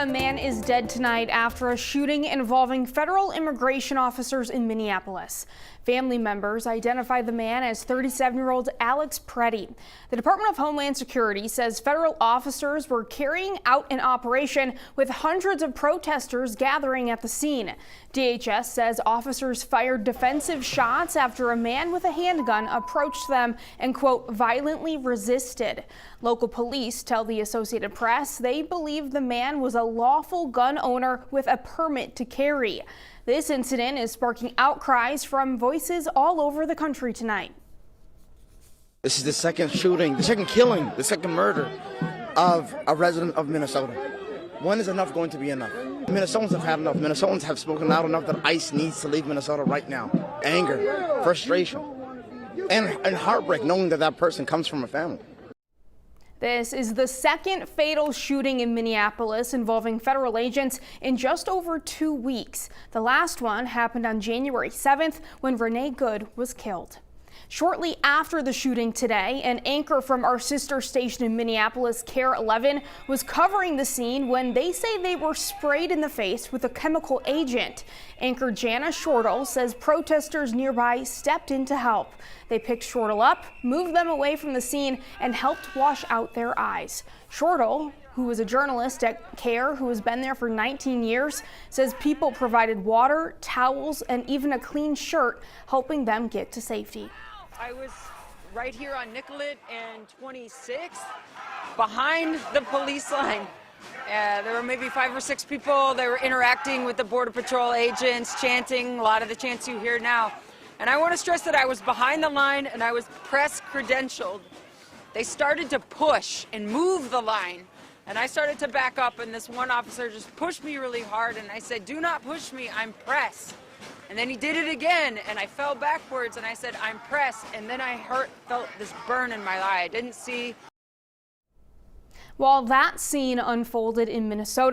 A man is dead tonight after a shooting involving federal immigration officers in Minneapolis. Family members identified the man as 37-year-old Alex Preddy. The Department of Homeland Security says federal officers were carrying out an operation with hundreds of protesters gathering at the scene. DHS says officers fired defensive shots after a man with a handgun approached them and, quote, violently resisted. Local police tell the Associated Press they believe the man was a lawful gun owner with a permit to carry. This incident is sparking outcries from voices all over the country tonight. This is the second shooting, the second killing, the second murder of a resident of Minnesota. When is enough going to be enough? Minnesotans have had enough. Minnesotans have spoken out enough that ICE needs to leave Minnesota right now. Anger, frustration, and heartbreak knowing that that person comes from a family. This is the second fatal shooting in Minneapolis involving federal agents in just over 2 weeks. The last one happened on January 7th when Renee Good was killed. Shortly after the shooting today, an anchor from our sister station in Minneapolis, KARE 11, was covering the scene when they say they were sprayed in the face with a chemical agent. Anchor Jana Shortle says protesters nearby stepped in to help. They picked Shortle up, moved them away from the scene, and helped wash out their eyes. Shortle, who was a journalist at KARE who has been there for 19 years, says people provided water, towels, and even a clean shirt, helping them get to safety. I was right here on Nicollet and 26, behind the police line. There were maybe 5 or 6 people. They were interacting with the Border Patrol agents, chanting a lot of the chants you hear now. And I want to stress that I was behind the line and I was press credentialed. They started to push and move the line. And I started to back up, and this one officer just pushed me really hard, and I said, "Do not push me, I'm press." And then he did it again, and I fell backwards, and I said, "I'm press," and then I felt this burn in my eye. I didn't see. While that scene unfolded in Minnesota,